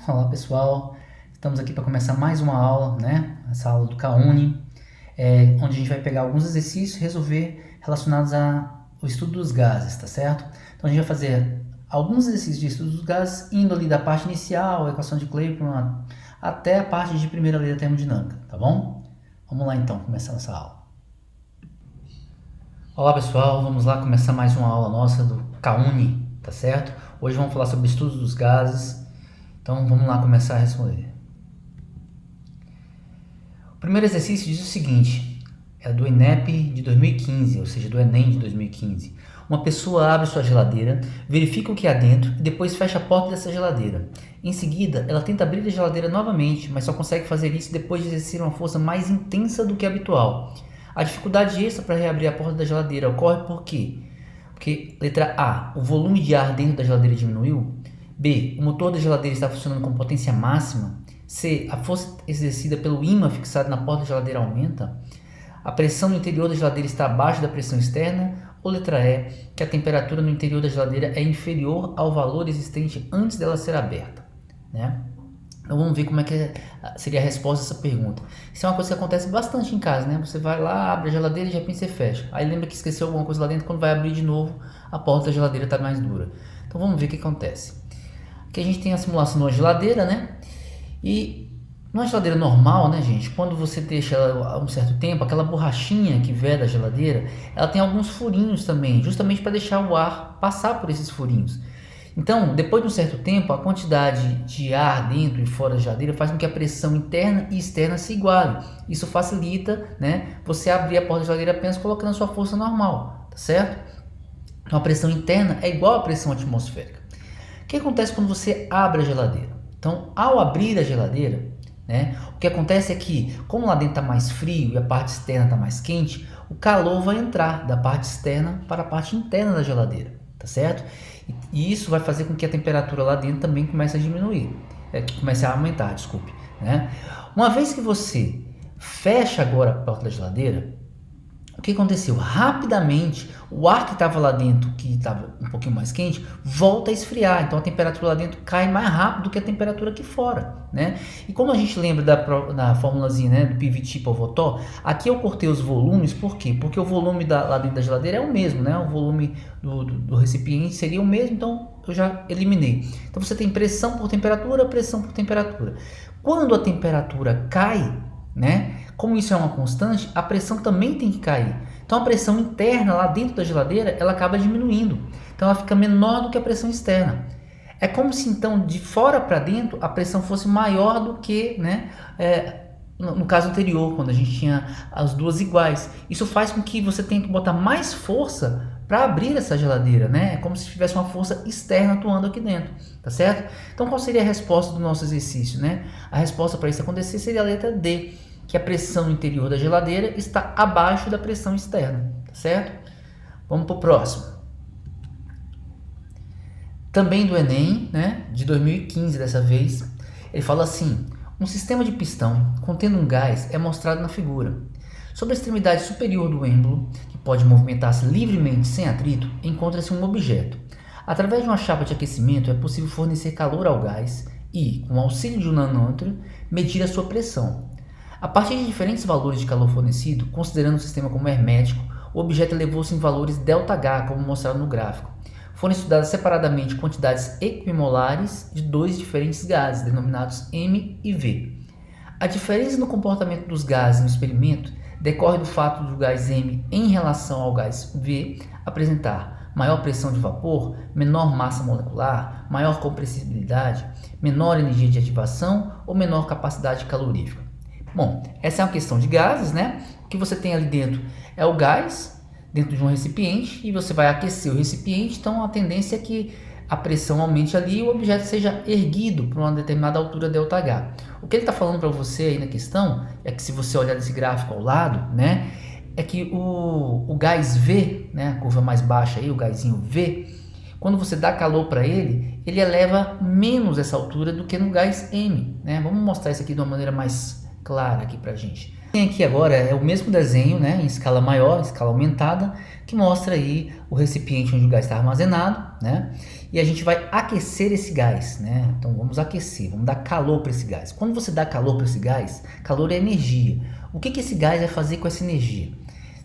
Olá pessoal, estamos aqui para começar mais uma aula, né? Essa aula do Kauni, onde a gente vai pegar alguns exercícios e resolver relacionados ao estudo dos gases, tá certo? Então a gente vai fazer alguns exercícios de estudo dos gases, indo ali da parte inicial, a equação de Clapeyron, até a parte de primeira lei da termodinâmica, tá bom? Vamos lá então, começar essa aula. Olá pessoal, vamos lá começar mais uma aula nossa do Kauni, tá certo? Hoje vamos falar sobre estudos dos gases. Então vamos lá começar a responder. O primeiro exercício diz o seguinte, é do INEP de 2015, ou seja, do Enem de 2015. Uma pessoa abre sua geladeira, verifica o que há dentro e depois fecha a porta dessa geladeira. Em seguida, ela tenta abrir a geladeira novamente, mas só consegue fazer isso depois de exercer uma força mais intensa do que habitual. A dificuldade extra para reabrir a porta da geladeira ocorre por quê? Porque, letra A, o volume de ar dentro da geladeira diminuiu. B, o motor da geladeira está funcionando com potência máxima. C, a força exercida pelo ímã fixado na porta da geladeira aumenta. A pressão no interior da geladeira está abaixo da pressão externa. Ou letra E, que a temperatura no interior da geladeira é inferior ao valor existente antes dela ser aberta, né? Então vamos ver como é que seria a resposta a essa pergunta. Isso é uma coisa que acontece bastante em casa, né? Você vai lá, abre a geladeira e de repente você fecha. Aí lembra que esqueceu alguma coisa lá dentro, quando vai abrir de novo, a porta da geladeira está mais dura. Então vamos ver o que acontece. Aqui a gente tem a simulação de uma geladeira, né? E numa geladeira normal, né, gente? Quando você deixa ela um certo tempo, aquela borrachinha que veda a geladeira, ela tem alguns furinhos também, justamente para deixar o ar passar por esses furinhos. Então, depois de um certo tempo, a quantidade de ar dentro e fora da geladeira faz com que a pressão interna e externa se igualem. Isso facilita, né, você abrir a porta da geladeira apenas colocando a sua força normal, tá certo? Então, a pressão interna é igual à pressão atmosférica. O que acontece quando você abre a geladeira? Então, ao abrir a geladeira, né, o que acontece é que, como lá dentro está mais frio e a parte externa está mais quente, o calor vai entrar da parte externa para a parte interna da geladeira, tá certo? E isso vai fazer com que a temperatura lá dentro também comece a diminuir, comece a aumentar, desculpe, né? Uma vez que você fecha agora a porta da geladeira, o que aconteceu? Rapidamente, o ar que estava lá dentro, que estava um pouquinho mais quente, volta a esfriar. Então a temperatura lá dentro cai mais rápido do que a temperatura aqui fora, né? E como a gente lembra da formulazinha, né, do PVT por Votó, aqui eu cortei os volumes, por quê? Porque o volume lá dentro da geladeira é o mesmo, né? O volume do recipiente seria o mesmo, então eu já eliminei. Então você tem pressão por temperatura, pressão por temperatura. Quando a temperatura cai, né? Como isso é uma constante, a pressão também tem que cair. Então a pressão interna lá dentro da geladeira, ela acaba diminuindo. Então ela fica menor do que a pressão externa. É como se então de fora para dentro a pressão fosse maior do que, né, no caso anterior, quando a gente tinha as duas iguais. Isso faz com que você tenha que botar mais força para abrir essa geladeira, né? É como se tivesse uma força externa atuando aqui dentro, tá certo? Então qual seria a resposta do nosso exercício, né? A resposta para isso acontecer seria a letra D, que a pressão interior da geladeira está abaixo da pressão externa, tá certo? Vamos para o próximo. Também do Enem, né, de 2015 dessa vez, ele fala assim: um sistema de pistão contendo um gás é mostrado na figura. Sobre a extremidade superior do êmbolo, que pode movimentar-se livremente sem atrito, encontra-se um objeto. Através de uma chapa de aquecimento é possível fornecer calor ao gás e, com o auxílio de um nanômetro, medir a sua pressão. A partir de diferentes valores de calor fornecido, considerando o sistema como hermético, o objeto elevou-se em valores ΔH, como mostrado no gráfico. Foram estudadas separadamente quantidades equimolares de dois diferentes gases, denominados M e V. A diferença no comportamento dos gases no experimento decorre do fato do gás M em relação ao gás V apresentar maior pressão de vapor, menor massa molecular, maior compressibilidade, menor energia de ativação ou menor capacidade calorífica. Bom, essa é uma questão de gases, né? O que você tem ali dentro é o gás dentro de um recipiente e você vai aquecer o recipiente, então a tendência é que a pressão aumente ali e o objeto seja erguido para uma determinada altura ΔH. O que ele está falando para você aí na questão é que, se você olhar esse gráfico ao lado, né, é que o gás V, né, a curva mais baixa aí, o gásinho V, quando você dá calor para ele, ele eleva menos essa altura do que no gás M, né? Vamos mostrar isso aqui de uma maneira mais clara aqui pra gente. Tem aqui agora é o mesmo desenho, né, em escala maior, escala aumentada, que mostra aí o recipiente onde o gás está armazenado, ar, né? E a gente vai aquecer esse gás, né? Então vamos aquecer, vamos dar calor para esse gás. Quando você dá calor para esse gás, calor é energia. O que esse gás vai fazer com essa energia?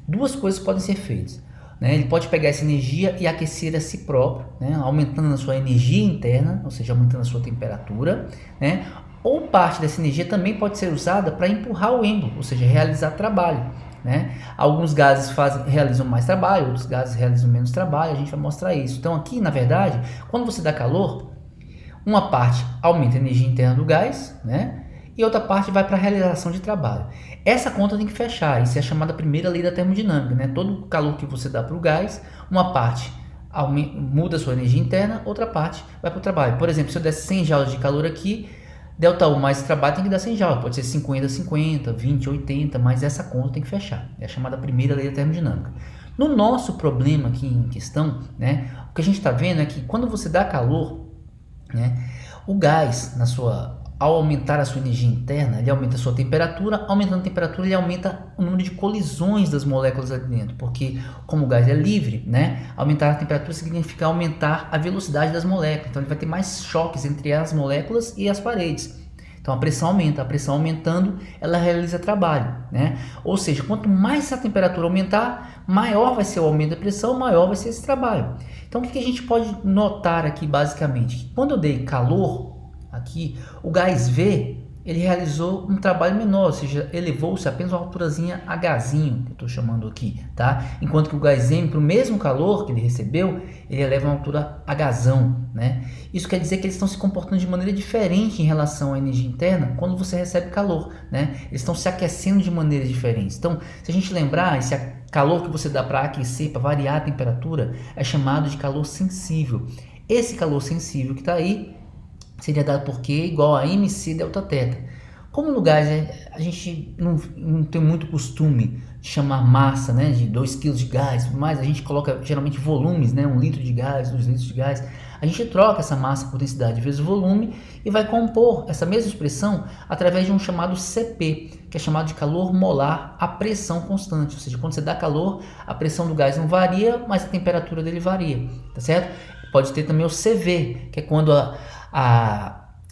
Duas coisas podem ser feitas, né? Ele pode pegar essa energia e aquecer a si próprio, né? Aumentando a sua energia interna, ou seja, aumentando a sua temperatura, né? Ou parte dessa energia também pode ser usada para empurrar o êmbolo, ou seja, realizar trabalho, né? Alguns gases realizam mais trabalho, outros gases realizam menos trabalho, a gente vai mostrar isso. Então aqui, na verdade, quando você dá calor, uma parte aumenta a energia interna do gás, né? E outra parte vai para a realização de trabalho. Essa conta tem que fechar, isso é a chamada primeira lei da termodinâmica, né? Todo o calor que você dá para o gás, uma parte muda a sua energia interna, outra parte vai para o trabalho. Por exemplo, se eu desse 100 joules de calor aqui, ΔU mais trabalho tem que dar 100 joules, pode ser 50, 50, 20, 80, mas essa conta tem que fechar. É a chamada primeira lei da termodinâmica. No nosso problema aqui em questão, né, o que a gente está vendo é que quando você dá calor, né, o gás, ao aumentar a sua energia interna, ele aumenta a sua temperatura, aumentando a temperatura ele aumenta o número de colisões das moléculas ali dentro, porque como o gás é livre, né, aumentar a temperatura significa aumentar a velocidade das moléculas, então ele vai ter mais choques entre as moléculas e as paredes. Então a pressão aumenta, a pressão aumentando, ela realiza trabalho, né? Ou seja, quanto mais a temperatura aumentar, maior vai ser o aumento da pressão, maior vai ser esse trabalho. Então o que a gente pode notar aqui basicamente? Quando eu dei calor aqui, o gás V, ele realizou um trabalho menor, ou seja, elevou-se apenas uma alturazinha Hzinho, que eu estou chamando aqui, tá? Enquanto que o gás M, para o mesmo calor que ele recebeu, ele eleva uma altura Hzão, né? Isso quer dizer que eles estão se comportando de maneira diferente em relação à energia interna quando você recebe calor, né? Eles estão se aquecendo de maneiras diferentes. Então, se a gente lembrar, esse calor que você dá para aquecer, para variar a temperatura, é chamado de calor sensível. Esse calor sensível que está aí seria dado por Q igual a mc Δθ. Como no gás a gente não tem muito costume de chamar massa, né, de 2 kg de gás, mas a gente coloca geralmente volumes, né, 1 litro de gás, 2 litros de gás. A gente troca essa massa por densidade vezes volume e vai compor essa mesma expressão através de um chamado Cp, que é chamado de calor molar a pressão constante. Ou seja, quando você dá calor, a pressão do gás não varia, mas a temperatura dele varia, tá certo? Pode ter também o Cv, que é quando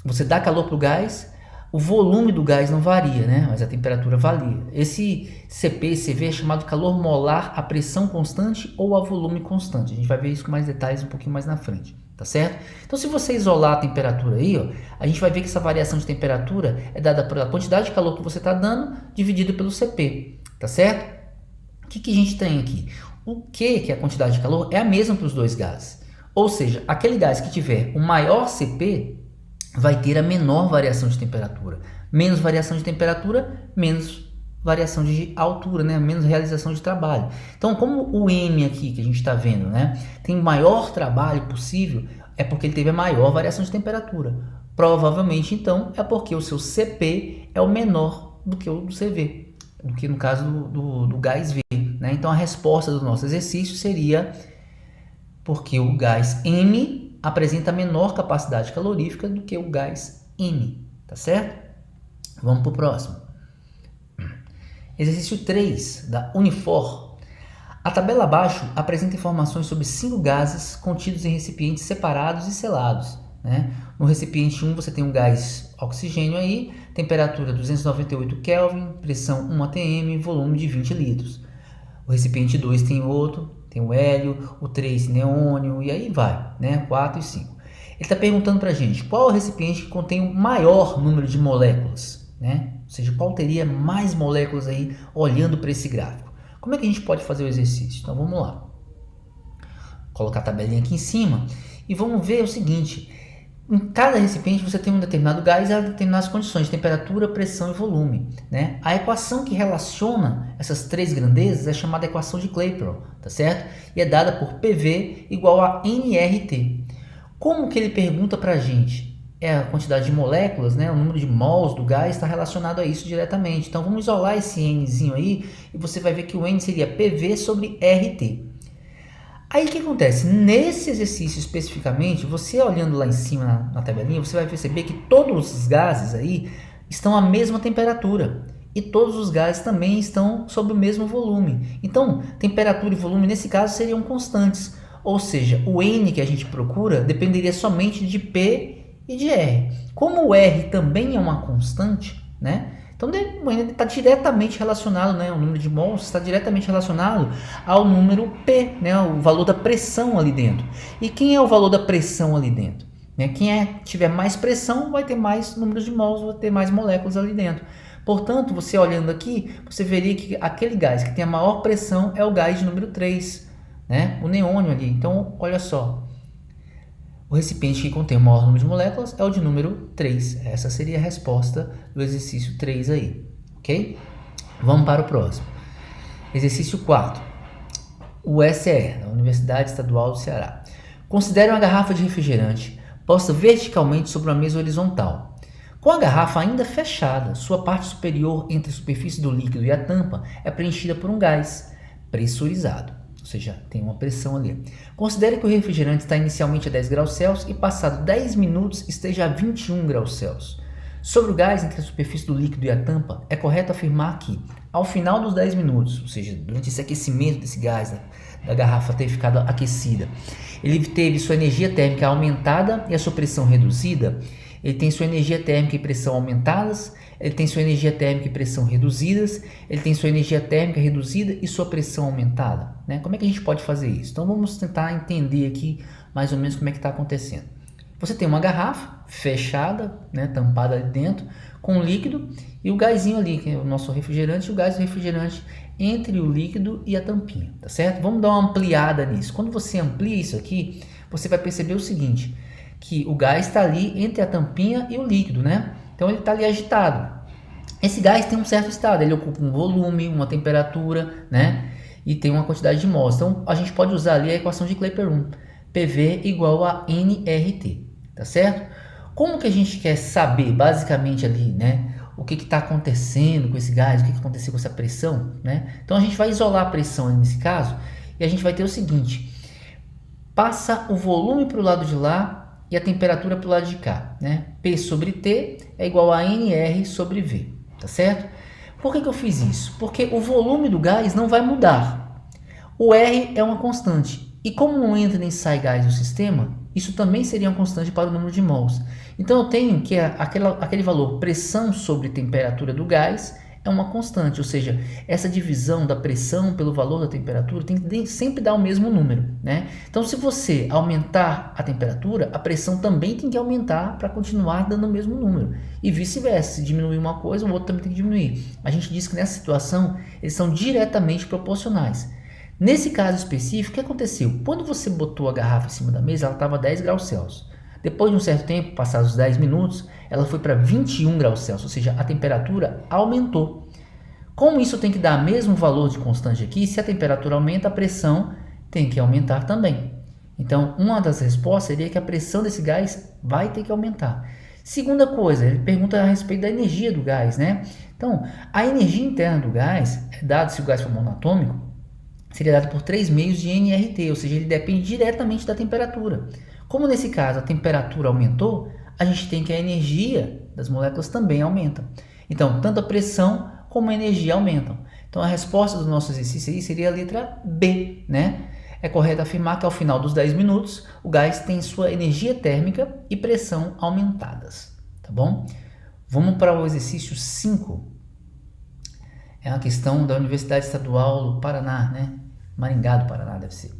você dá calor para o gás, o volume do gás não varia, né? Mas a temperatura varia. Esse Cp e Cv é chamado de calor molar a pressão constante ou a volume constante. A gente vai ver isso com mais detalhes um pouquinho mais na frente, tá certo? Então, se você isolar a temperatura aí, ó, a gente vai ver que essa variação de temperatura é dada pela quantidade de calor que você está dando dividido pelo Cp, tá certo? O que a gente tem aqui? O Q, que é a quantidade de calor, é a mesma para os dois gases. Ou seja, aquele gás que tiver o maior Cp vai ter a menor variação de temperatura. Menos variação de temperatura, menos variação de altura, né? Menos realização de trabalho. Então, como o M aqui que a gente está vendo, né, tem maior trabalho possível, é porque ele teve a maior variação de temperatura. Provavelmente, então, é porque o seu Cp é o menor do que o do Cv, do que no caso do gás V, né? Então, a resposta do nosso exercício seria porque o gás M apresenta menor capacidade calorífica do que o gás N, tá certo? Vamos para o próximo. Exercício 3 da Unifor. A tabela abaixo apresenta informações sobre 5 gases contidos em recipientes separados e selados, né? No recipiente 1 você tem um gás oxigênio aí, temperatura 298 Kelvin, pressão 1 atm, volume de 20 litros. O recipiente 2 tem outro, tem o hélio, o 3 neônio e aí vai, né? 4 e 5. Ele está perguntando para a gente qual é o recipiente que contém o maior número de moléculas, né? Ou seja, qual teria mais moléculas aí olhando para esse gráfico. Como é que a gente pode fazer o exercício? Então vamos lá. Colocar a tabelinha aqui em cima e vamos ver o seguinte. Em cada recipiente você tem um determinado gás a determinadas condições de temperatura, pressão e volume, né? A equação que relaciona essas três grandezas é chamada equação de Clapeyron, tá certo? E é dada por PV igual a nRT. Como que ele pergunta para a gente? É a quantidade de moléculas, né? O número de mols do gás está relacionado a isso diretamente. Então vamos isolar esse Nzinho aí e você vai ver que o N seria PV sobre RT. Aí o que acontece? Nesse exercício especificamente, você olhando lá em cima na tabelinha, você vai perceber que todos os gases aí estão à mesma temperatura. E todos os gases também estão sob o mesmo volume. Então, temperatura e volume nesse caso seriam constantes. Ou seja, o N que a gente procura dependeria somente de P e de R. Como o R também é uma constante, né? Então o N está diretamente relacionado, né? O número de mols está diretamente relacionado ao número P, né? O valor da pressão ali dentro. E quem é o valor da pressão ali dentro? Né? Quem tiver mais pressão vai ter mais números de mols, vai ter mais moléculas ali dentro. Portanto, você olhando aqui, você veria que aquele gás que tem a maior pressão é o gás de número 3, né? O neônio ali. Então, olha só. O recipiente que contém o maior número de moléculas é o de número 3. Essa seria a resposta do exercício 3 aí, ok? Vamos para o próximo. Exercício 4. O SE, da Universidade Estadual do Ceará. Considere uma garrafa de refrigerante posta verticalmente sobre uma mesa horizontal. Com a garrafa ainda fechada, sua parte superior entre a superfície do líquido e a tampa é preenchida por um gás pressurizado, ou seja, tem uma pressão ali. Considere que o refrigerante está inicialmente a 10 graus Celsius e passado 10 minutos esteja a 21 graus Celsius. Sobre o gás entre a superfície do líquido e a tampa, é correto afirmar que, ao final dos 10 minutos, ou seja, durante esse aquecimento desse gás, da garrafa ter ficado aquecida, ele teve sua energia térmica aumentada e a sua pressão reduzida. Ele tem sua energia térmica e pressão aumentadas, ele tem sua energia térmica e pressão reduzidas, ele tem sua energia térmica reduzida e sua pressão aumentada, né? Como é que a gente pode fazer isso? Então vamos tentar entender aqui mais ou menos como é que está acontecendo. Você tem uma garrafa fechada, né, tampada ali dentro, com líquido e o gásinho ali, que é o nosso refrigerante, e o gás do refrigerante entre o líquido e a tampinha, tá certo? Vamos dar uma ampliada nisso. Quando você amplia isso aqui, você vai perceber o seguinte, que o gás está ali entre a tampinha e o líquido, né? Então ele está ali agitado. Esse gás tem um certo estado, ele ocupa um volume, uma temperatura, né? E tem uma quantidade de mols. Então a gente pode usar ali a equação de Clapeyron, PV igual a nRT, tá certo? Como que a gente quer saber basicamente ali, né? O que está acontecendo com esse gás, o que aconteceu com essa pressão, né? Então a gente vai isolar a pressão nesse caso e a gente vai ter o seguinte: passa o volume para o lado de lá e a temperatura para o lado de cá, né? P sobre T é igual a NR sobre V, tá certo? Por que eu fiz isso? Porque o volume do gás não vai mudar. O R é uma constante. E como não entra nem sai gás no sistema, isso também seria uma constante para o número de mols. Então eu tenho que aquele valor pressão sobre temperatura do gás é uma constante, ou seja, essa divisão da pressão pelo valor da temperatura tem que sempre dar o mesmo número, né? Então se você aumentar a temperatura, a pressão também tem que aumentar para continuar dando o mesmo número, e vice-versa, se diminuir uma coisa, o outro também tem que diminuir. A gente diz que nessa situação eles são diretamente proporcionais. Nesse caso específico, o que aconteceu? Quando você botou a garrafa em cima da mesa, ela estava a 10 graus Celsius. Depois de um certo tempo, passados os 10 minutos, ela foi para 21 graus Celsius, ou seja, a temperatura aumentou. Como isso tem que dar o mesmo valor de constante aqui, se a temperatura aumenta, a pressão tem que aumentar também. Então, uma das respostas seria que a pressão desse gás vai ter que aumentar. Segunda coisa, ele pergunta a respeito da energia do gás, né? Então, a energia interna do gás, dado se o gás for monatômico, seria dado por 3 meios de nRT, ou seja, ele depende diretamente da temperatura. Como nesse caso a temperatura aumentou, a gente tem que a energia das moléculas também aumenta. Então, tanto a pressão como a energia aumentam. Então, a resposta do nosso exercício aí seria a letra B, né? É correto afirmar que ao final dos 10 minutos, o gás tem sua energia térmica e pressão aumentadas, tá bom? Vamos para o exercício 5. É uma questão da Universidade Estadual do Paraná, né? Maringá do Paraná deve ser.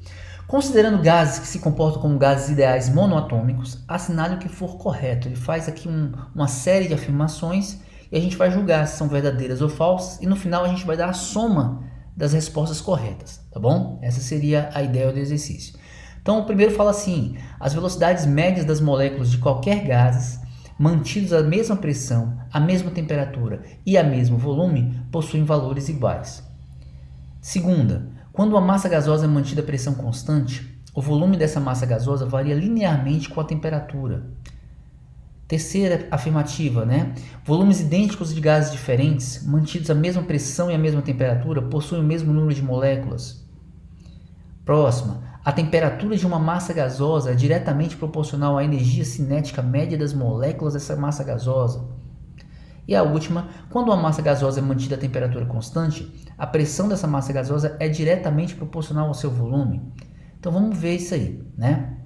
Considerando gases que se comportam como gases ideais monoatômicos, assinale o que for correto. Ele faz aqui uma série de afirmações e a gente vai julgar se são verdadeiras ou falsas, e no final a gente vai dar a soma das respostas corretas, tá bom? Essa seria a ideia do exercício. Então o primeiro fala assim: as velocidades médias das moléculas de qualquer gases mantidos à mesma pressão, à mesma temperatura e a mesmo volume possuem valores iguais. Segunda, quando uma massa gasosa é mantida a pressão constante, o volume dessa massa gasosa varia linearmente com a temperatura. Terceira afirmativa, né? Volumes idênticos de gases diferentes, mantidos à mesma pressão e à mesma temperatura, possuem o mesmo número de moléculas. Próxima, a temperatura de uma massa gasosa é diretamente proporcional à energia cinética média das moléculas dessa massa gasosa. E a última, quando uma massa gasosa é mantida a temperatura constante, a pressão dessa massa gasosa é diretamente proporcional ao seu volume. Então vamos ver isso aí, né?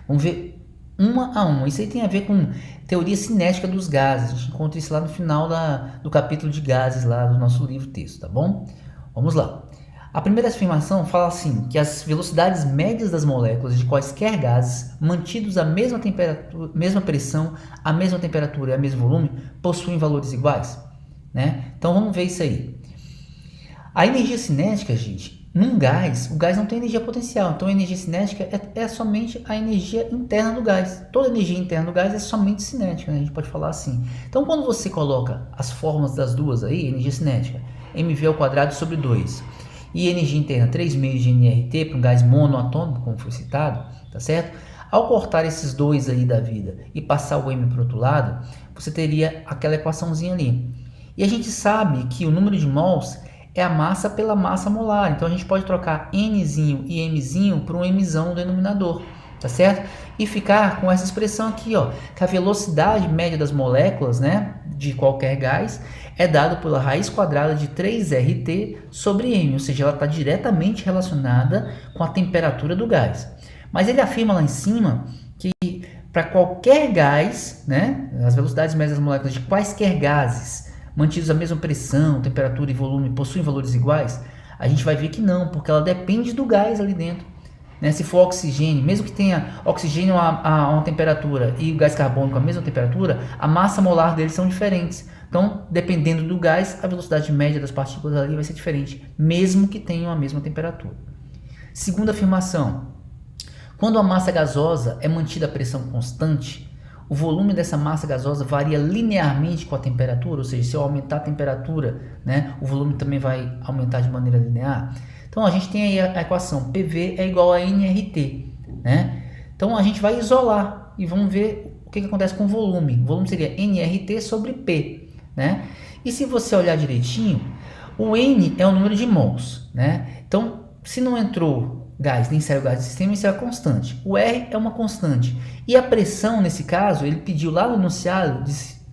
Vamos ver uma a uma. Isso aí tem a ver com teoria cinética dos gases. A gente encontra isso lá no final do capítulo de gases lá do nosso livro texto, tá bom? Vamos lá. A primeira afirmação fala assim, que as velocidades médias das moléculas de quaisquer gases mantidos à mesma temperatura, mesma pressão, à mesma temperatura e ao mesmo volume possuem valores iguais, né? Então vamos ver isso aí. A energia cinética, gente, num gás, o gás não tem energia potencial, então a energia cinética é somente a energia interna do gás. Toda energia interna do gás é somente cinética, né? A gente pode falar assim. Então quando você coloca as fórmulas das duas aí, energia cinética, mv ao quadrado sobre 2, e energia interna 3 meios de nRT para um gás monoatômico, como foi citado, tá certo? Ao cortar esses dois aí da vida e passar o m para o outro lado, você teria aquela equaçãozinha ali. E a gente sabe que o número de mols é a massa pela massa molar, então a gente pode trocar nzinho e mzinho por um mzão no denominador, tá certo? E ficar com essa expressão aqui, ó, que a velocidade média das moléculas, né, de qualquer gás é dado pela raiz quadrada de 3RT sobre M, ou seja, ela está diretamente relacionada com a temperatura do gás. Mas ele afirma lá em cima que para qualquer gás, né, as velocidades médias das moléculas de quaisquer gases mantidos à mesma pressão, temperatura e volume possuem valores iguais, a gente vai ver que não, porque ela depende do gás ali dentro. Né? Se for oxigênio, mesmo que tenha oxigênio a uma temperatura e o gás carbônico a mesma temperatura, a massa molar deles são diferentes. Então, dependendo do gás, a velocidade média das partículas ali vai ser diferente, mesmo que tenham a mesma temperatura. Segunda afirmação: quando a massa gasosa é mantida a pressão constante, o volume dessa massa gasosa varia linearmente com a temperatura, ou seja, se eu aumentar a temperatura, né, o volume também vai aumentar de maneira linear. Então a gente tem aí a equação PV é igual a nRT, né? Então a gente vai isolar e vamos ver o que acontece com o volume. O volume seria nRT sobre P, né? E se você olhar direitinho, o N é o número de mols, né? Então se não entrou gás nem saiu gás do sistema, isso é a constante. O R é uma constante. E a pressão, nesse caso, ele pediu lá no enunciado,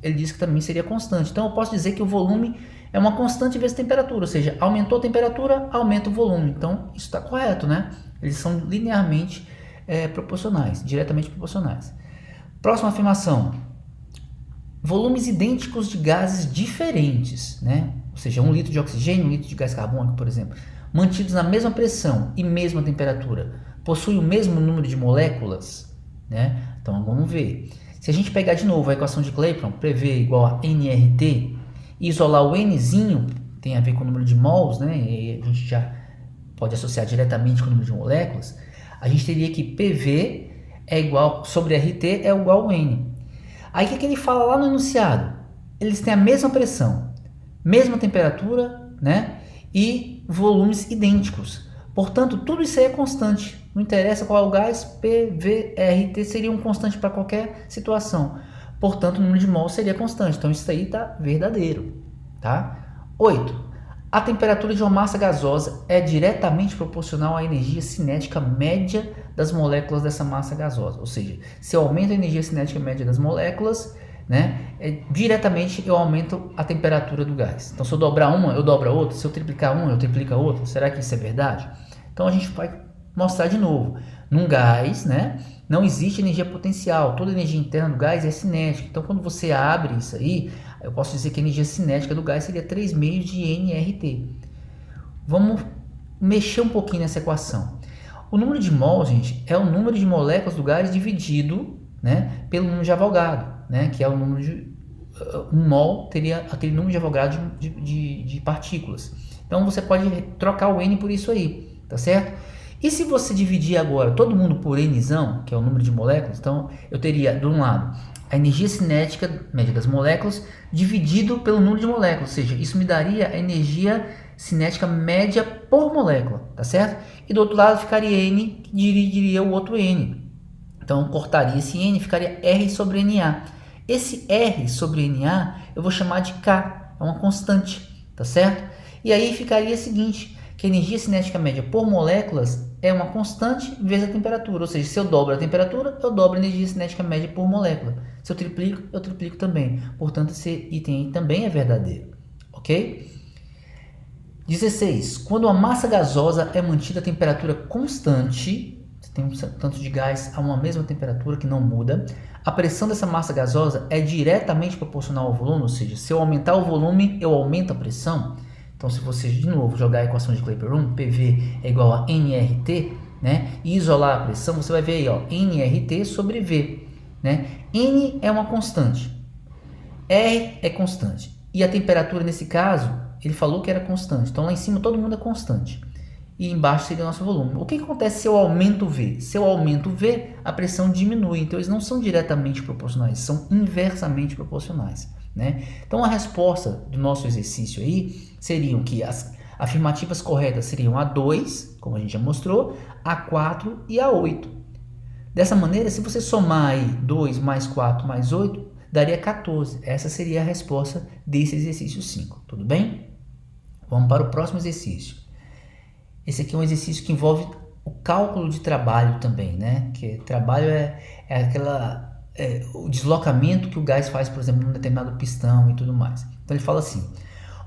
ele disse que também seria constante. Então eu posso dizer que o volume é uma constante vezes temperatura, ou seja, aumentou a temperatura, aumenta o volume. Então, isso está correto, né? Eles são linearmente proporcionais, diretamente proporcionais. Próxima afirmação. Volumes idênticos de gases diferentes, né? Ou seja, 1 litro de oxigênio, 1 litro de gás carbônico, por exemplo, mantidos na mesma pressão e mesma temperatura, possuem o mesmo número de moléculas, né? Então, vamos ver. Se a gente pegar de novo a equação de Clapeyron, PV igual a nRT, e isolar o Nzinho, tem a ver com o número de mols, né? E a gente já pode associar diretamente com o número de moléculas. A gente teria que PV é igual, sobre RT é igual ao N. Aí o que ele fala lá no enunciado? Eles têm a mesma pressão, mesma temperatura, né? E volumes idênticos. Portanto, tudo isso aí é constante. Não interessa qual é o gás, PV, RT seria um constante para qualquer situação. Portanto, o número de mols seria constante. Então, isso aí está verdadeiro. Tá? 8. A temperatura de uma massa gasosa é diretamente proporcional à energia cinética média das moléculas dessa massa gasosa. Ou seja, se eu aumento a energia cinética média das moléculas, né, diretamente eu aumento a temperatura do gás. Então, se eu dobrar uma, eu dobro a outra. Se eu triplicar uma, eu triplico a outra. Será que isso é verdade? Então, a gente vai mostrar de novo. Num gás, né, não existe energia potencial, toda energia interna do gás é cinética. Então, quando você abre isso aí, eu posso dizer que a energia cinética do gás seria 3 meios de nRT. Vamos mexer um pouquinho nessa equação. O número de mols, gente, é o número de moléculas do gás dividido, né, pelo número de Avogadro, né, que é o número de... Um mol teria aquele número de Avogadro de partículas. Então, você pode trocar o N por isso aí, tá certo? E se você dividir agora todo mundo por Nzão, que é o número de moléculas, então eu teria, de um lado, a energia cinética média das moléculas dividido pelo número de moléculas, ou seja, isso me daria a energia cinética média por molécula, tá certo? E do outro lado ficaria N, que dividiria o outro N. Então, cortaria esse N e ficaria R sobre NA. Esse R sobre NA eu vou chamar de K, é uma constante, tá certo? E aí ficaria o seguinte, que a energia cinética média por moléculas é uma constante vezes a temperatura. Ou seja, se eu dobro a temperatura, eu dobro a energia cinética média por molécula. Se eu triplico também. Portanto, esse item aí também é verdadeiro. Ok? 16. Quando a massa gasosa é mantida a temperatura constante, você tem um tanto de gás a uma mesma temperatura que não muda, a pressão dessa massa gasosa é diretamente proporcional ao volume, ou seja, se eu aumentar o volume, eu aumento a pressão. Então, se você, de novo, jogar a equação de Clapeyron, PV é igual a nRT, né, e isolar a pressão, você vai ver aí, ó, nRT sobre V. Né? N é uma constante, R é constante, e a temperatura nesse caso, ele falou que era constante, então lá em cima todo mundo é constante, e embaixo seria o nosso volume. O que acontece se eu aumento V? Se eu aumento V, a pressão diminui, então eles não são diretamente proporcionais, são inversamente proporcionais. Né? Então a resposta do nosso exercício aí seriam que as afirmativas corretas seriam a 2, como a gente já mostrou, a 4 e a 8. Dessa maneira, se você somar aí 2 mais 4 mais 8, daria 14. Essa seria a resposta desse exercício 5, tudo bem? Vamos para o próximo exercício. Esse aqui é um exercício que envolve o cálculo de trabalho também, né? Que trabalho é o deslocamento que o gás faz, por exemplo, num determinado pistão e tudo mais. Então ele fala assim: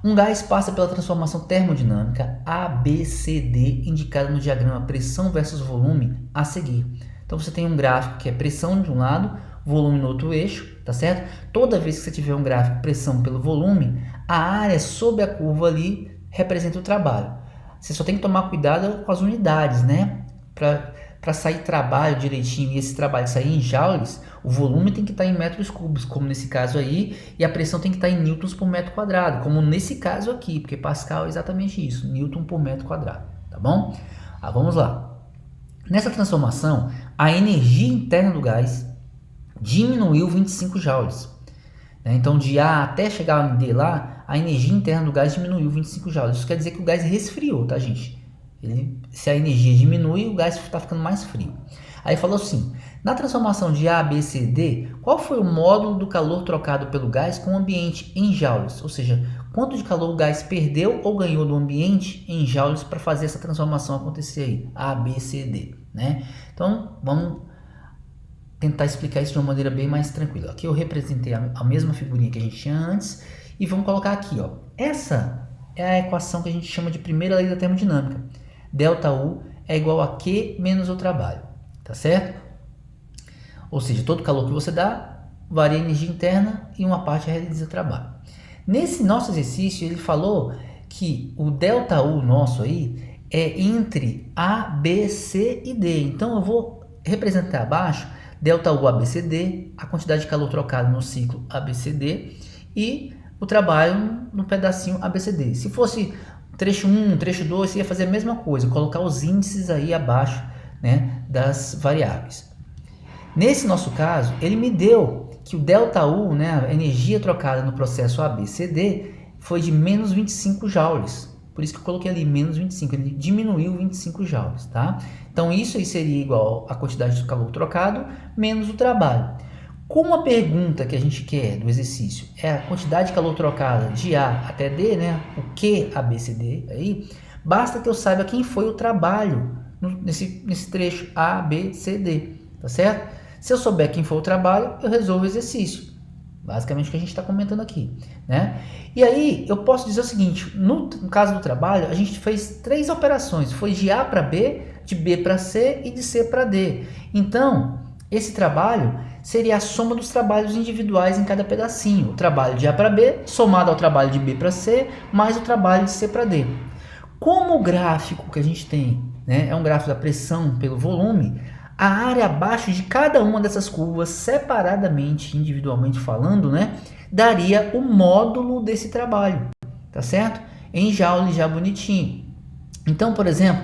um gás passa pela transformação termodinâmica ABCD indicada no diagrama pressão versus volume a seguir. Então você tem um gráfico que é pressão de um lado, volume no outro eixo, tá certo? Toda vez que você tiver um gráfico pressão pelo volume, a área sob a curva ali representa o trabalho. Você só tem que tomar cuidado com as unidades, né? Para sair trabalho direitinho e esse trabalho sair em joules, o volume tem que estar em metros cúbicos, como nesse caso aí, e a pressão tem que estar em newtons por metro quadrado, como nesse caso aqui, porque Pascal é exatamente isso, newton por metro quadrado, tá bom? Vamos lá. Nessa transformação, a energia interna do gás diminuiu 25 joules. Né? Então, de A até chegar em D lá, a energia interna do gás diminuiu 25 joules. Isso quer dizer que o gás resfriou, tá, gente? Se a energia diminui, o gás está ficando mais frio. Aí falou assim: na transformação de A, B, C, D, qual foi o módulo do calor trocado pelo gás com o ambiente em joules? Ou seja, quanto de calor o gás perdeu ou ganhou do ambiente em joules para fazer essa transformação acontecer aí? A, B, C, D. Né? Então, vamos tentar explicar isso de uma maneira bem mais tranquila. Aqui eu representei a mesma figurinha que a gente tinha antes e vamos colocar aqui, ó. Essa é a equação que a gente chama de primeira lei da termodinâmica. Delta U é igual a Q menos o trabalho, tá certo? Ou seja, todo calor que você dá varia a energia interna e uma parte realiza o trabalho. Nesse nosso exercício ele falou que o delta U nosso aí é entre A, B, C e D. Então eu vou representar abaixo delta U ABCD, a quantidade de calor trocado no ciclo ABCD e o trabalho no pedacinho ABCD. Se fosse trecho 1, trecho 2, você ia fazer a mesma coisa, colocar os índices aí abaixo, né, das variáveis. Nesse nosso caso, ele me deu que o delta U, né, a energia trocada no processo ABCD, foi de menos 25 joules. Por isso que eu coloquei ali menos 25, ele diminuiu 25 joules, tá? Então isso aí seria igual a quantidade de calor trocado menos o trabalho. Como a pergunta que a gente quer do exercício é a quantidade de calor trocada de A até D, né? O que ABCD aí, basta que eu saiba quem foi o trabalho nesse trecho A, B, C, D, tá certo? Se eu souber quem foi o trabalho, eu resolvo o exercício. Basicamente o que a gente está comentando aqui, né? E aí eu posso dizer o seguinte: no caso do trabalho, a gente fez 3 operações, foi de A para B, de B para C e de C para D. Então, esse trabalho seria a soma dos trabalhos individuais em cada pedacinho. O trabalho de A para B, somado ao trabalho de B para C, mais o trabalho de C para D. Como o gráfico que a gente tem, né, é um gráfico da pressão pelo volume, a área abaixo de cada uma dessas curvas, separadamente, individualmente falando, né, daria o módulo desse trabalho, tá certo? Em joules já bonitinho. Então, por exemplo,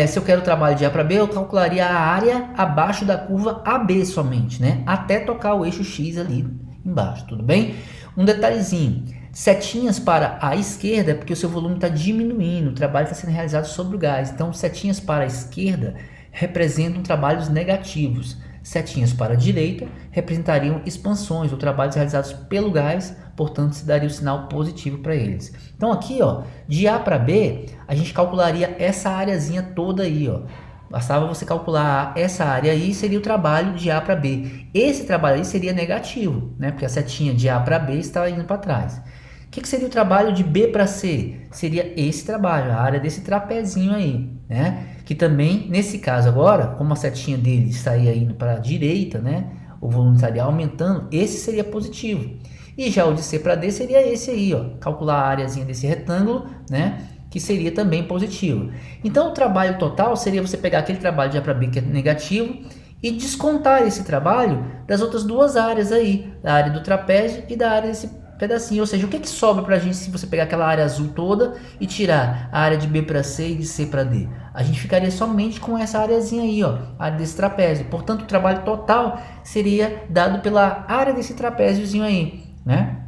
se eu quero o trabalho de A para B, eu calcularia a área abaixo da curva AB somente, né? Até tocar o eixo X ali embaixo, tudo bem? Um detalhezinho, setinhas para a esquerda, porque o seu volume está diminuindo, o trabalho está sendo realizado sobre o gás. Então, setinhas para a esquerda representam trabalhos negativos. Setinhas para a direita representariam expansões ou trabalhos realizados pelo gás, portanto se daria o sinal positivo para eles. Então aqui, ó, de A para B, a gente calcularia essa areazinha toda aí, ó. Bastava você calcular essa área aí, seria o trabalho de A para B. Esse trabalho aí seria negativo, né? Porque a setinha de A para B está indo para trás. O que seria o trabalho de B para C? Seria esse trabalho, a área desse trapezinho aí, né? Que também, nesse caso agora, como a setinha dele estaria indo para a direita, né? O volume estaria aumentando, esse seria positivo. E já o de C para D seria esse aí, ó, calcular a areazinha desse retângulo, né? Que seria também positivo. Então o trabalho total seria você pegar aquele trabalho de A para B que é negativo e descontar esse trabalho das outras duas áreas aí, da área do trapézio e da área desse pedacinho. Ou seja, o que sobra para a gente se você pegar aquela área azul toda e tirar a área de B para C e de C para D? A gente ficaria somente com essa areazinha aí, ó, a área desse trapézio. Portanto, o trabalho total seria dado pela área desse trapéziozinho aí, né?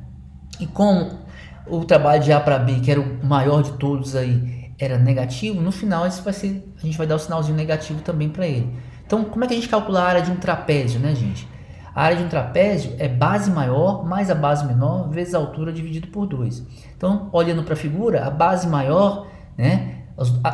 E como o trabalho de A para B, que era o maior de todos aí, era negativo, no final a gente vai dar o sinalzinho negativo também para ele. Então, como é que a gente calcula a área de um trapézio, né, gente? A área de um trapézio é base maior mais a base menor vezes a altura dividido por 2. Então, olhando para a figura, a base maior, né?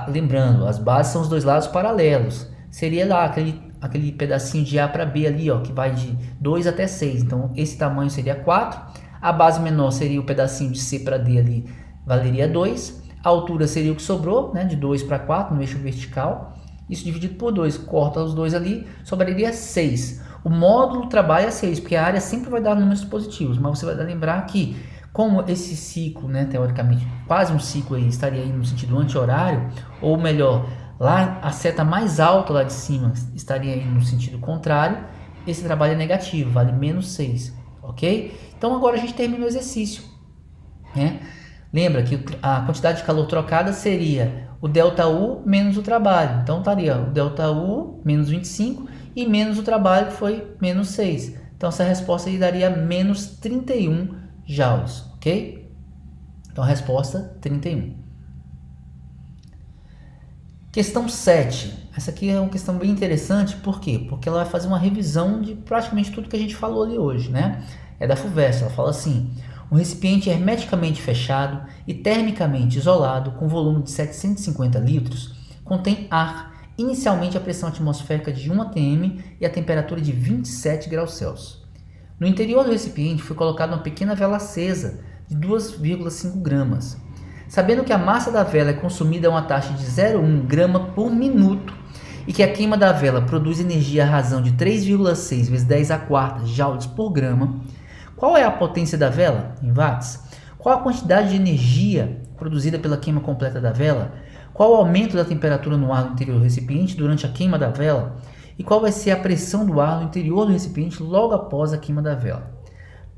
Lembrando, as bases são os dois lados paralelos. Seria lá aquele pedacinho de A para B ali, ó, que vai de 2 até 6. Então, esse tamanho seria 4. A base menor seria o pedacinho de C para D ali, valeria 2. A altura seria o que sobrou, né, de 2 para 4 no eixo vertical. Isso dividido por 2, corta os dois ali, sobraria 6. O módulo trabalha 6, porque a área sempre vai dar números positivos, mas você vai lembrar que, como esse ciclo, né, teoricamente, quase um ciclo aí, estaria aí no sentido anti-horário, ou melhor, lá a seta mais alta lá de cima estaria aí no sentido contrário, esse trabalho é negativo, vale menos 6, ok? Então agora a gente termina o exercício, né? Lembra que a quantidade de calor trocada seria o ΔU menos o trabalho. Então estaria o ΔU menos 25 e menos o trabalho, que foi menos 6. Então essa resposta aí daria menos 31 joules, ok? Então a resposta 31. Questão 7. Essa aqui é uma questão bem interessante, por quê? Porque ela vai fazer uma revisão de praticamente tudo que a gente falou ali hoje, né? É da FUVEST, ela fala assim: um recipiente hermeticamente fechado e termicamente isolado com volume de 750 litros contém ar, inicialmente a pressão atmosférica de 1 atm e a temperatura de 27 graus Celsius. No interior do recipiente foi colocada uma pequena vela acesa de 2,5 gramas. Sabendo que a massa da vela é consumida a uma taxa de 0,1 grama por minuto e que a queima da vela produz energia à razão de 3,6 vezes 10 a quarta joules por grama, qual é a potência da vela, em watts? Qual a quantidade de energia produzida pela queima completa da vela? Qual o aumento da temperatura no ar no interior do recipiente durante a queima da vela? E qual vai ser a pressão do ar no interior do recipiente logo após a queima da vela?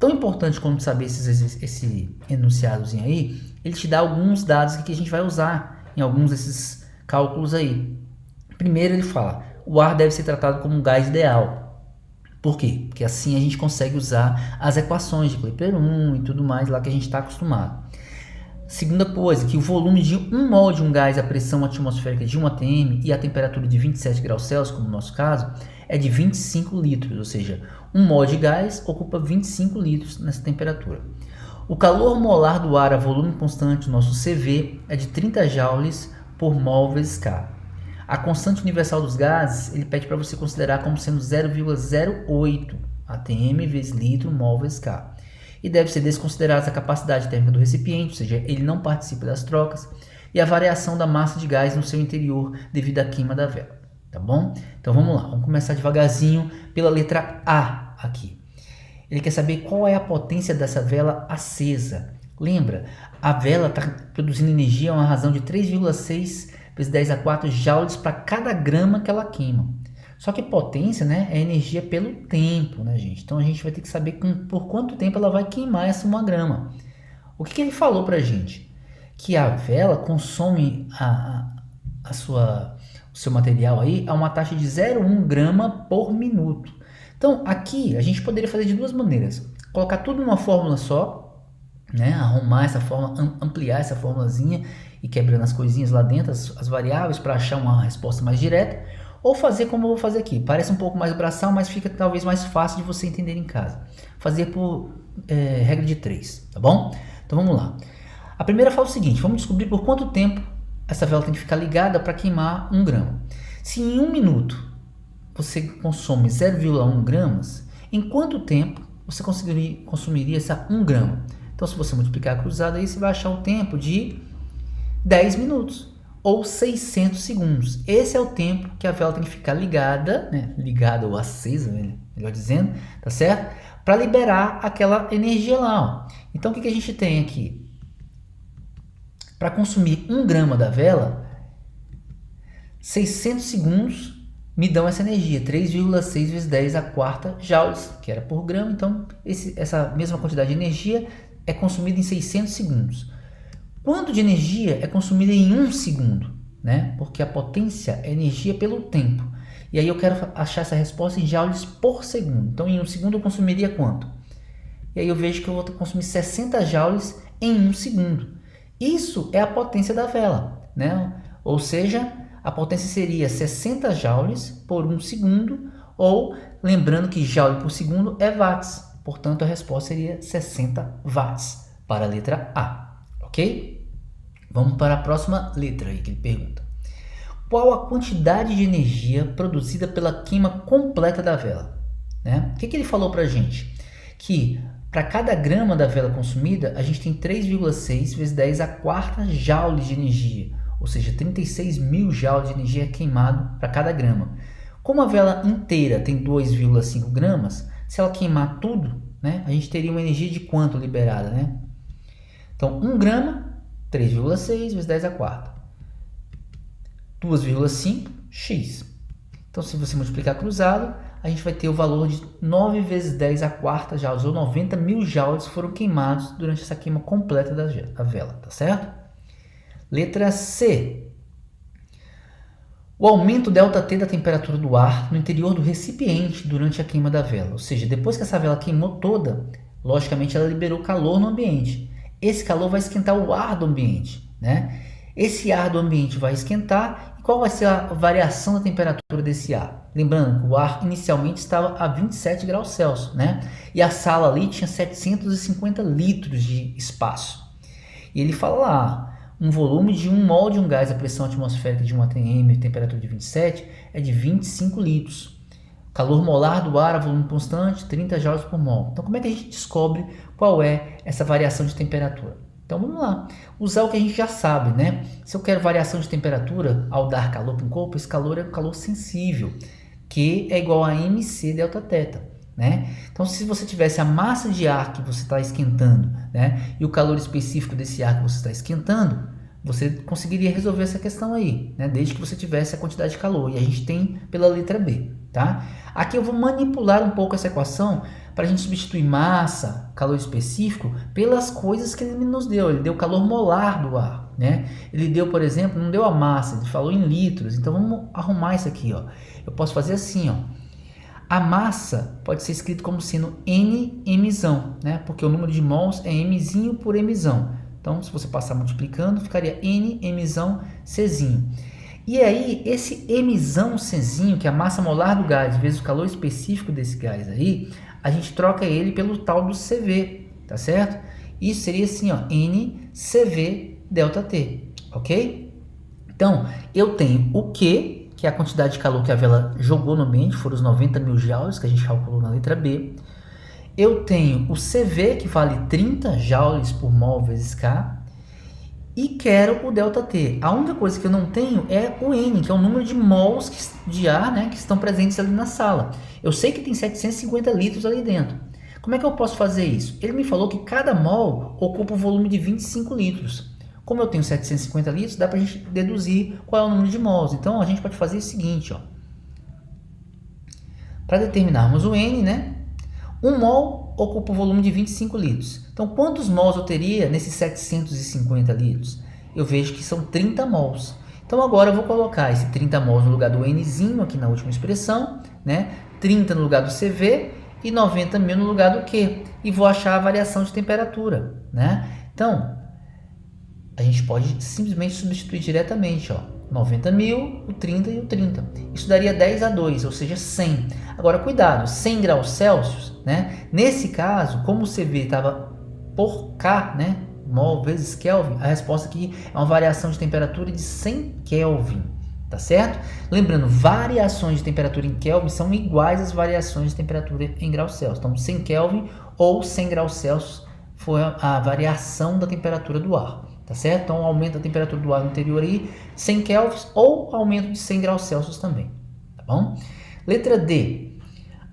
Tão importante quanto saber esse enunciadozinho aí, ele te dá alguns dados que a gente vai usar em alguns desses cálculos aí. Primeiro ele fala, o ar deve ser tratado como um gás ideal. Por quê? Porque assim a gente consegue usar as equações de Kepler-1 e tudo mais lá que a gente está acostumado. Segunda coisa, que o volume de 1 mol de um gás, a pressão atmosférica de 1 atm e a temperatura de 27 graus Celsius, como no nosso caso, é de 25 litros, ou seja, 1 mol de gás ocupa 25 litros nessa temperatura. O calor molar do ar a volume constante, nosso CV, é de 30 joules por mol vezes K. A constante universal dos gases, ele pede para você considerar como sendo 0,08 atm vezes litro mol vezes K. E deve ser desconsiderada a capacidade térmica do recipiente, ou seja, ele não participa das trocas, e a variação da massa de gás no seu interior devido à queima da vela. Tá bom? Então vamos lá, vamos começar devagarzinho pela letra A aqui. Ele quer saber qual é a potência dessa vela acesa. Lembra, a vela está produzindo energia a uma razão de 3,6 vezes 10 a 4 joules para cada grama que ela queima. Só que potência, né, é energia pelo tempo, né, gente? Então a gente vai ter que saber por quanto tempo ela vai queimar essa 1 grama. O que ele falou para a gente? Que a vela consome o seu material aí a uma taxa de 0,1 grama por minuto. Então aqui a gente poderia fazer de duas maneiras. Colocar tudo numa fórmula só, né, arrumar essa fórmula, ampliar essa formulazinha e quebrando as coisinhas lá dentro, as variáveis, para achar uma resposta mais direta, ou fazer como eu vou fazer aqui. Parece um pouco mais braçal, mas fica talvez mais fácil de você entender em casa. Fazer por regra de 3, tá bom? Então vamos lá. A primeira fala o seguinte, vamos descobrir por quanto tempo essa vela tem que ficar ligada para queimar 1 grama. Se em 1 minuto você consome 0,1 gramas, em quanto tempo você consumiria essa 1 grama? Então, se você multiplicar cruzado aí, você vai achar o tempo de 10 minutos ou 600 segundos. Esse é o tempo que a vela tem que ficar ligada, né? Ligada ou acesa, melhor dizendo, tá certo? Para liberar aquela energia lá, ó. Então, o que a gente tem aqui? Para consumir 1 grama da vela, 600 segundos me dão essa energia, 3,6 vezes 10 a quarta joules, que era por grama. Então, essa mesma quantidade de energia é consumida em 600 segundos. Quanto de energia é consumida em 1 segundo? Né? Porque a potência é energia pelo tempo. E aí eu quero achar essa resposta em joules por segundo. Então, em 1 segundo eu consumiria quanto? E aí eu vejo que eu vou consumir 60 joules em 1 segundo. Isso é a potência da vela, né? Ou seja, a potência seria 60 joules por 1 segundo, ou lembrando que joule por segundo é watts. Portanto, a resposta seria 60 watts para a letra A, ok? Vamos para a próxima letra aí que ele pergunta. Qual a quantidade de energia produzida pela queima completa da vela? Né? O que ele falou para a gente? Que para cada grama da vela consumida, a gente tem 3,6 vezes 10 a quarta joules de energia, ou seja, 36 mil joules de energia queimado para cada grama. Como a vela inteira tem 2,5 gramas, se ela queimar tudo, né, a gente teria uma energia de quanto liberada? Né? Então, 1 grama, 3,6 vezes 10 a quarta. 2,5, x. Então, se você multiplicar cruzado, a gente vai ter o valor de 9 vezes 10 a quarta joules, ou 90 mil joules foram queimados durante essa queima completa da vela, tá certo? Letra C. O aumento ΔT da temperatura do ar no interior do recipiente durante a queima da vela. Ou seja, depois que essa vela queimou toda, logicamente ela liberou calor no ambiente. Esse calor vai esquentar o ar do ambiente, né? Esse ar do ambiente vai esquentar. E qual vai ser a variação da temperatura desse ar? Lembrando que o ar inicialmente estava a 27 graus Celsius, né? E a sala ali tinha 750 litros de espaço. E ele fala lá, um volume de 1 mol de um gás a pressão atmosférica de 1 atm, temperatura de 27, é de 25 litros. Calor molar do ar a volume constante, 30 joules por mol. Então, como é que a gente descobre qual é essa variação de temperatura? Então, vamos lá. Usar o que a gente já sabe, né? Se eu quero variação de temperatura ao dar calor para um corpo, esse calor é um calor sensível, que é igual a mc Δθ, né? Então, se você tivesse a massa de ar que você está esquentando, né, e o calor específico desse ar que você está esquentando, você conseguiria resolver essa questão aí, né, desde que você tivesse a quantidade de calor. E a gente tem pela letra B, tá? Aqui eu vou manipular um pouco essa equação para a gente substituir massa, calor específico, pelas coisas que ele nos deu. Ele deu o calor molar do ar, né? Ele deu, por exemplo, não deu a massa, ele falou em litros. Então vamos arrumar isso aqui, ó. Eu posso fazer assim, ó. A massa pode ser escrito como sendo N mzão, né? Porque o número de mols é mzinho por mzão. Então, se você passar multiplicando, ficaria N mzão Czinho. E aí, esse mzão Czinho, que é a massa molar do gás, vezes o calor específico desse gás aí, a gente troca ele pelo tal do CV, tá certo? Isso seria assim, ó, NCV ΔT, ok? Então, eu tenho o Q, que é a quantidade de calor que a vela jogou no ambiente, foram os 90 mil joules que a gente calculou na letra B. Eu tenho o CV, que vale 30 joules por mol vezes K. E quero o ΔT. A única coisa que eu não tenho é o N, que é o número de mols de ar, né, que estão presentes ali na sala. Eu sei que tem 750 litros ali dentro. Como é que eu posso fazer isso? Ele me falou que cada mol ocupa um volume de 25 litros. Como eu tenho 750 litros, dá para a gente deduzir qual é o número de mols. Então, a gente pode fazer o seguinte, ó. Para determinarmos o N, né? 1 mol ocupa o volume de 25 litros. Então, quantos mols eu teria nesses 750 litros? Eu vejo que são 30 mols. Então, agora eu vou colocar esse 30 mols no lugar do Nzinho aqui na última expressão, né? 30 no lugar do CV e 90 mil no lugar do Q. E vou achar a variação de temperatura, né? Então, a gente pode simplesmente substituir diretamente, ó. 90 mil, o 30 e o 30. Isso daria 10 a 2, ou seja, 100. Agora, cuidado, 100 graus Celsius, né? Nesse caso, como o CV estava por K, né? Mol vezes Kelvin, a resposta aqui é uma variação de temperatura de 100 Kelvin, tá certo? Lembrando, variações de temperatura em Kelvin são iguais às variações de temperatura em graus Celsius. Então, 100 Kelvin ou 100 graus Celsius foi a variação da temperatura do ar, tá certo? Então, aumento da temperatura do ar no interior aí, 100 kelvins, ou aumento de 100 graus Celsius também, tá bom? Letra D,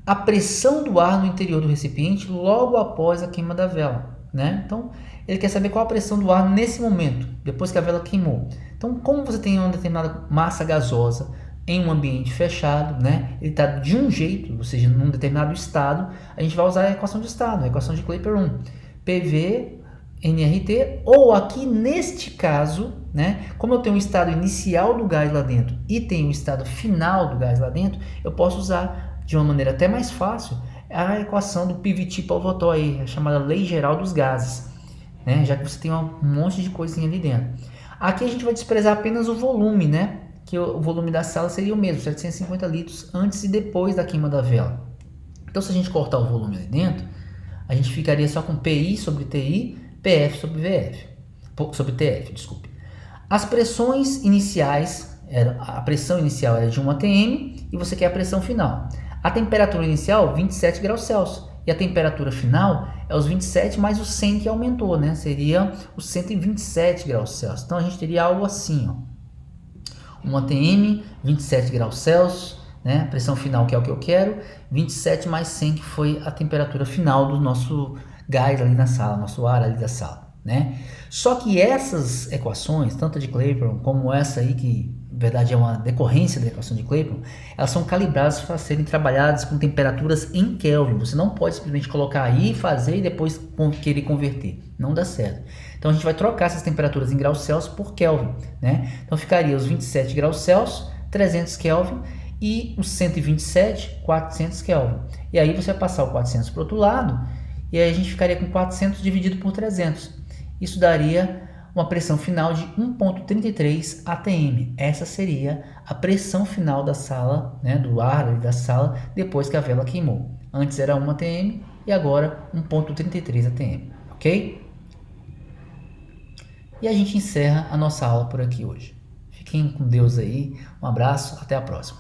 a pressão do ar no interior do recipiente logo após a queima da vela, né? Então, ele quer saber qual a pressão do ar nesse momento, depois que a vela queimou. Então, como você tem uma determinada massa gasosa em um ambiente fechado, né? Ele está de um jeito, ou seja, num determinado estado, a gente vai usar a equação de estado, a equação de Clapeyron, PV nRT, ou aqui neste caso, né? Como eu tenho o estado inicial do gás lá dentro e tenho o estado final do gás lá dentro, eu posso usar de uma maneira até mais fácil a equação do PVT-Pavlov aí, a chamada lei geral dos gases, né? Já que você tem um monte de coisinha ali dentro. Aqui a gente vai desprezar apenas o volume, né? Que o volume da sala seria o mesmo, 750 litros antes e depois da queima da vela. Então, se a gente cortar o volume ali dentro, a gente ficaria só com PI sobre TI, PF sobre VF, sobre TF, desculpe. As pressões iniciais, a pressão inicial era de 1 atm e você quer a pressão final. A temperatura inicial, 27 graus Celsius. E a temperatura final é os 27 mais o 100 que aumentou, né? Seria os 127 graus Celsius. Então, a gente teria algo assim, ó. 1 atm, 27 graus Celsius, né? Pressão final, que é o que eu quero. 27 mais 100, que foi a temperatura final do nosso gás ali na sala, nosso ar ali da sala, né? Só que essas equações, tanto a de Clapeyron como essa aí, que na verdade é uma decorrência da equação de Clapeyron, elas são calibradas para serem trabalhadas com temperaturas em Kelvin. Você não pode simplesmente colocar aí, fazer e depois querer converter. Não dá certo. Então a gente vai trocar essas temperaturas em graus Celsius por Kelvin, né? Então ficaria os 27 graus Celsius, 300 Kelvin e os 127, 400 Kelvin. E aí você vai passar o 400 para o outro lado e aí a gente ficaria com 400 dividido por 300. Isso daria uma pressão final de 1,33 atm. Essa seria a pressão final da sala, né, do ar da sala, depois que a vela queimou. Antes era 1 atm e agora 1,33 atm, ok? E a gente encerra a nossa aula por aqui hoje. Fiquem com Deus aí, um abraço, até a próxima.